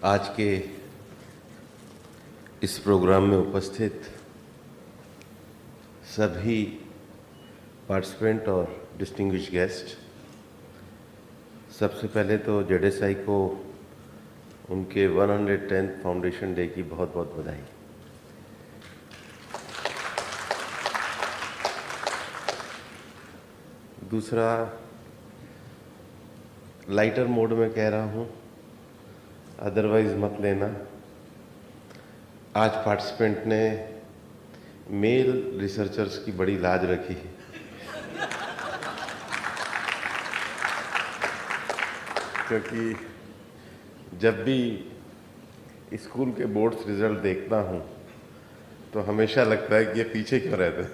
आज के इस प्रोग्राम में उपस्थित सभी पार्टिसिपेंट और डिस्टिंग्विश्ड गेस्ट, सबसे पहले तो जेडेसआई को उनके 110th फाउंडेशन डे की बहुत बहुत बधाई। दूसरा, लाइटर मोड में कह रहा हूँ, अदरवाइज मत लेना। आज पार्टिसिपेंट ने मेल रिसर्चर्स की बड़ी लाज रखी है, क्योंकि जब भी स्कूल के बोर्ड्स रिजल्ट देखता हूँ तो हमेशा लगता है कि ये पीछे क्यों रहते हैं,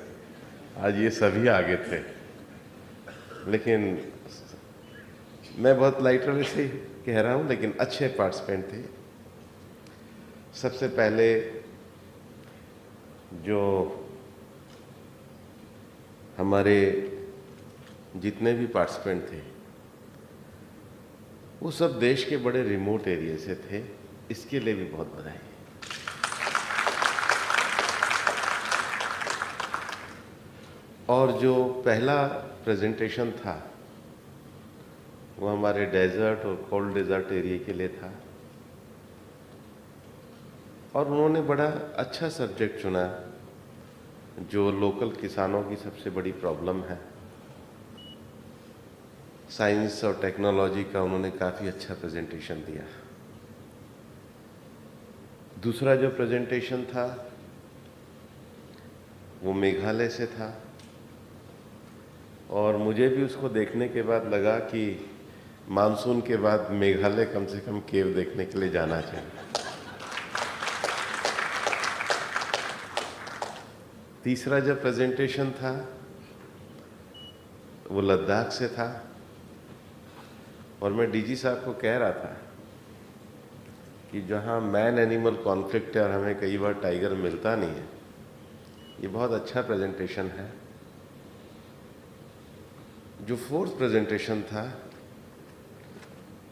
आज ये सभी आगे थे। लेकिन मैं बहुत लाइटर से कह रहा हूँ, लेकिन अच्छे पार्टिसिपेंट थे। सबसे पहले जो हमारे जितने भी पार्टिसिपेंट थे वो सब देश के बड़े रिमोट एरिया से थे, इसके लिए भी बहुत बधाई। और जो पहला प्रेजेंटेशन था वो हमारे डेजर्ट और कोल्ड डेजर्ट एरिया के लिए था, और उन्होंने बड़ा अच्छा सब्जेक्ट चुना जो लोकल किसानों की सबसे बड़ी प्रॉब्लम है। साइंस और टेक्नोलॉजी का उन्होंने काफ़ी अच्छा प्रेजेंटेशन दिया। दूसरा जो प्रेजेंटेशन था वो मेघालय से था, और मुझे भी उसको देखने के बाद लगा कि मानसून के बाद मेघालय कम से कम केव देखने के लिए जाना चाहिए। तीसरा जो प्रेजेंटेशन था वो लद्दाख से था, और मैं डीजी साहब को कह रहा था कि जहाँ मैन एनिमल कॉन्फ्लिक्ट है और हमें कई बार टाइगर मिलता नहीं है, ये बहुत अच्छा प्रेजेंटेशन है। जो फोर्थ प्रेजेंटेशन था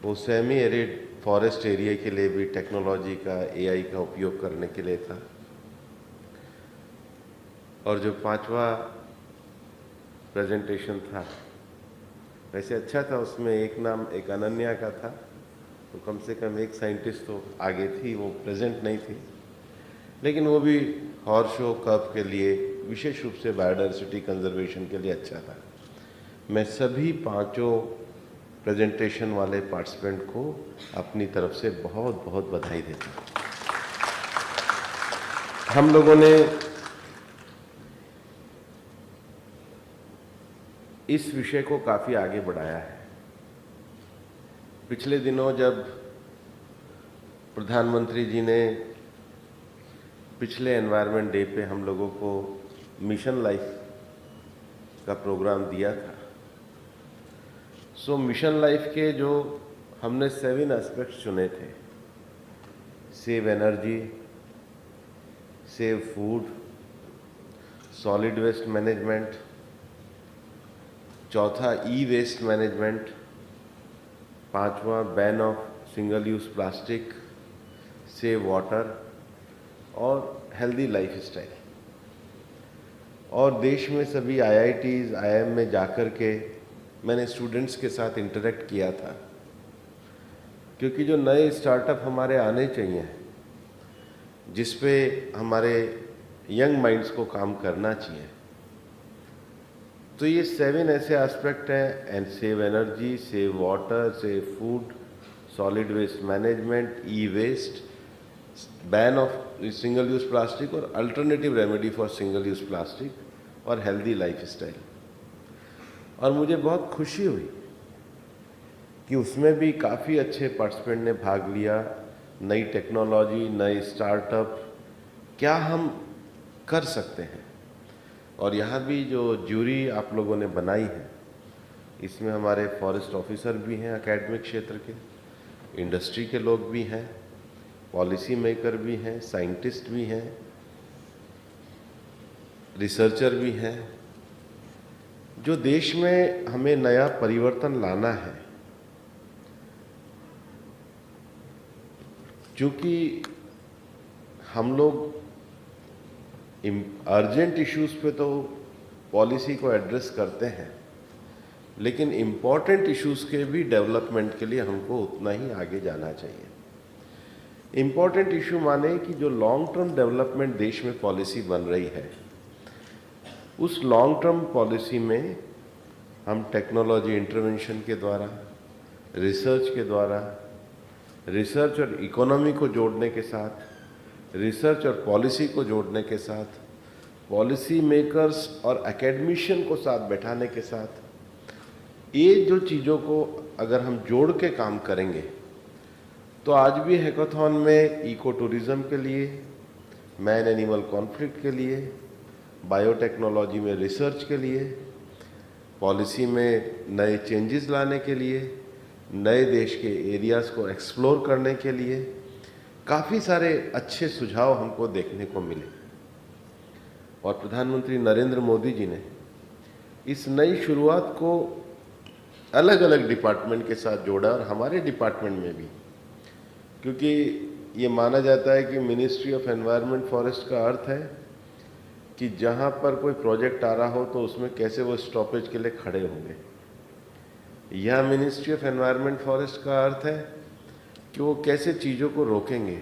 वो सेमी एरिड फॉरेस्ट एरिया के लिए भी टेक्नोलॉजी का, एआई का उपयोग करने के लिए था। और जो पांचवा प्रेजेंटेशन था वैसे अच्छा था, उसमें एक नाम एक अनन्या का था, तो कम से कम एक साइंटिस्ट तो आगे थी, वो प्रेजेंट नहीं थी, लेकिन वो भी हॉर्स शो कप के लिए, विशेष रूप से बायोडाइवर्सिटी कंजर्वेशन के लिए अच्छा था। मैं सभी पांचों प्रेजेंटेशन वाले पार्टिसिपेंट को अपनी तरफ से बहुत बहुत बधाई देता हूँ। हम लोगों ने इस विषय को काफ़ी आगे बढ़ाया है। पिछले दिनों जब प्रधानमंत्री जी ने पिछले एनवायरनमेंट डे पे हम लोगों को मिशन लाइफ का प्रोग्राम दिया था, सो मिशन लाइफ के जो हमने 7 एस्पेक्ट्स चुने थे, save energy, save food, solid waste management, चौथा ई वेस्ट मैनेजमेंट, पांचवा ban of single use plastic, save water और हेल्दी लाइफ स्टाइल। और देश में सभी आईआईटीज, आईआईएम में जाकर के मैंने स्टूडेंट्स के साथ इंटरेक्ट किया था, क्योंकि जो नए स्टार्टअप हमारे आने चाहिए, जिस पे हमारे यंग माइंड्स को काम करना चाहिए, तो ये 7 ऐसे एस्पेक्ट हैं, and save energy, save water, save food, solid waste management, e waste, ban of single use plastic और alternative remedy for single use plastic और हेल्दी लाइफ स्टाइल। और मुझे बहुत खुशी हुई कि उसमें भी काफ़ी अच्छे पार्टिसिपेंट ने भाग लिया। नई टेक्नोलॉजी, नए स्टार्टअप, क्या हम कर सकते हैं। और यहाँ भी जो ज्यूरी आप लोगों ने बनाई है, इसमें हमारे फॉरेस्ट ऑफिसर भी हैं एकेडमिक क्षेत्र के, इंडस्ट्री के लोग भी हैं, पॉलिसी मेकर भी हैं, साइंटिस्ट भी हैं, रिसर्चर भी हैं। जो देश में हमें नया परिवर्तन लाना है, चूँकि हम लोग अर्जेंट इश्यूज़ पे तो पॉलिसी को एड्रेस करते हैं, लेकिन इम्पॉर्टेंट इश्यूज़ के भी डेवलपमेंट के लिए हमको उतना ही आगे जाना चाहिए। इम्पॉर्टेंट इशू माने कि जो लॉन्ग टर्म डेवलपमेंट देश में पॉलिसी बन रही है, उस लॉन्ग टर्म पॉलिसी में हम टेक्नोलॉजी इंटरवेंशन के द्वारा, रिसर्च के द्वारा, रिसर्च और इकोनॉमी को जोड़ने के साथ, रिसर्च और पॉलिसी को जोड़ने के साथ, पॉलिसी मेकर्स और एकेडमिशियन को साथ बैठाने के साथ, ये जो चीज़ों को अगर हम जोड़ के काम करेंगे तो आज भी हैकाथॉन में इको टूरिज़्म के लिए, मैन एनिमल कॉन्फ्लिक्ट के लिए, बायोटेक्नोलॉजी में रिसर्च के लिए, पॉलिसी में नए चेंजेस लाने के लिए, नए देश के एरियाज़ को एक्सप्लोर करने के लिए काफ़ी सारे अच्छे सुझाव हमको देखने को मिले। और प्रधानमंत्री नरेंद्र मोदी जी ने इस नई शुरुआत को अलग अलग डिपार्टमेंट के साथ जोड़ा, और हमारे डिपार्टमेंट में भी, क्योंकि ये माना जाता है कि मिनिस्ट्री ऑफ एनवायरनमेंट फॉरेस्ट का अर्थ है कि जहाँ पर कोई प्रोजेक्ट आ रहा हो तो उसमें कैसे वो स्टॉपेज के लिए खड़े होंगे। यह मिनिस्ट्री ऑफ एनवायरनमेंट फॉरेस्ट का अर्थ है कि वो कैसे चीज़ों को रोकेंगे।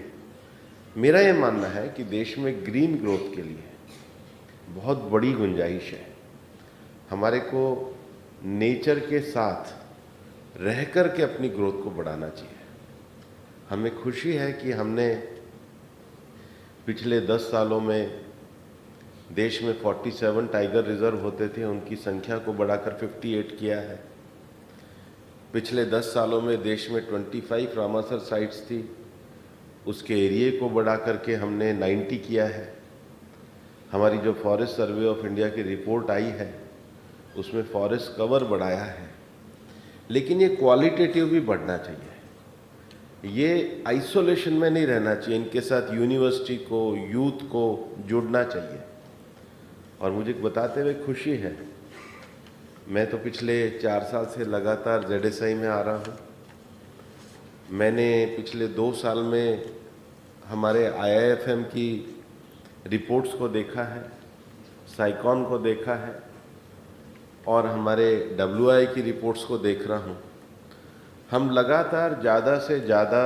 मेरा ये मानना है कि देश में ग्रीन ग्रोथ के लिए बहुत बड़ी गुंजाइश है। हमारे को नेचर के साथ रह कर के अपनी ग्रोथ को बढ़ाना चाहिए। हमें खुशी है कि हमने पिछले 10 सालों में देश में 47 टाइगर रिजर्व होते थे, उनकी संख्या को बढ़ाकर 58 किया है। पिछले 10 सालों में देश में 25 रामासर साइट्स थी, उसके एरिए को बढ़ा करके हमने 90 किया है। हमारी जो फॉरेस्ट सर्वे ऑफ इंडिया की रिपोर्ट आई है उसमें फॉरेस्ट कवर बढ़ाया है, लेकिन ये क्वालिटेटिव भी बढ़ना चाहिए। ये आइसोलेशन में नहीं रहना चाहिए, इनके साथ यूनिवर्सिटी को, यूथ को जुड़ना चाहिए। और मुझे बताते हुए खुशी है, मैं तो पिछले 4 साल से लगातार ZSI में आ रहा हूँ। मैंने पिछले 2 साल में हमारे IIFM की रिपोर्ट्स को देखा है, साइकॉन को देखा है, और हमारे WI की रिपोर्ट्स को देख रहा हूँ। हम लगातार ज़्यादा से ज़्यादा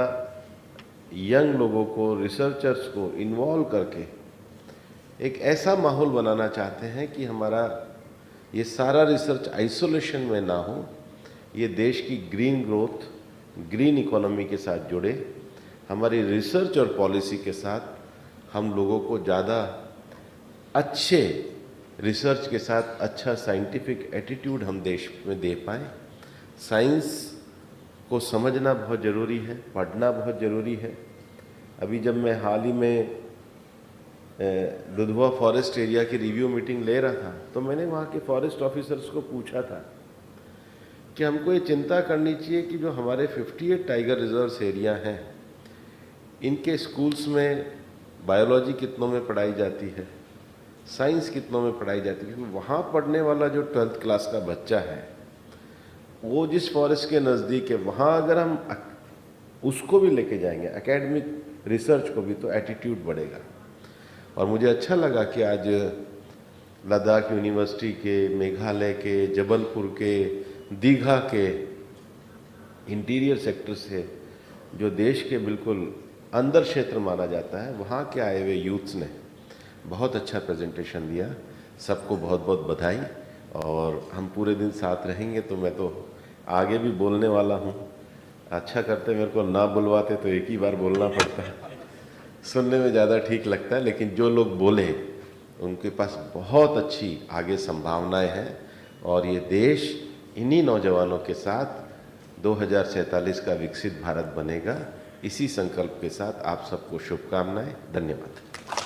यंग लोगों को, रिसर्चर्स को इन्वॉल्व करके एक ऐसा माहौल बनाना चाहते हैं कि हमारा ये सारा रिसर्च आइसोलेशन में ना हो, ये देश की ग्रीन ग्रोथ, ग्रीन इकोनॉमी के साथ जुड़े। हमारी रिसर्च और पॉलिसी के साथ हम लोगों को ज़्यादा अच्छे रिसर्च के साथ अच्छा साइंटिफिक एटीट्यूड हम देश में दे पाएँ। साइंस को समझना बहुत ज़रूरी है, पढ़ना बहुत ज़रूरी है। अभी जब मैं हाल ही में दुधवा फॉरेस्ट एरिया की रिव्यू मीटिंग ले रहा था तो मैंने वहाँ के फॉरेस्ट ऑफिसर्स को पूछा था कि हमको ये चिंता करनी चाहिए कि जो हमारे 58 टाइगर रिजर्व्स एरिया हैं, इनके स्कूल्स में बायोलॉजी कितनों में पढ़ाई जाती है, साइंस कितनों में पढ़ाई जाती है। वहाँ पढ़ने वाला जो 12th क्लास का बच्चा है, वो जिस फॉरेस्ट के नज़दीक है, वहाँ अगर हम उसको भी लेके जाएंगे, एकेडमिक रिसर्च को भी, तो एटीट्यूड बढ़ेगा। और मुझे अच्छा लगा कि आज लद्दाख यूनिवर्सिटी के, मेघालय के, जबलपुर के, दीघा के इंटीरियर सेक्टर से, जो देश के बिल्कुल अंदर क्षेत्र माना जाता है, वहाँ के आए हुए यूथ्स ने बहुत अच्छा प्रेजेंटेशन दिया। सबको बहुत बहुत बधाई। और हम पूरे दिन साथ रहेंगे, तो मैं तो आगे भी बोलने वाला हूँ। अच्छा करते मेरे को ना बुलवाते तो एक ही बार बोलना पड़ता है, सुनने में ज़्यादा ठीक लगता है, लेकिन जो लोग बोले उनके पास बहुत अच्छी आगे संभावनाएं हैं। और ये देश इन्हीं नौजवानों के साथ 2047 का विकसित भारत बनेगा। इसी संकल्प के साथ आप सबको शुभकामनाएं। धन्यवाद।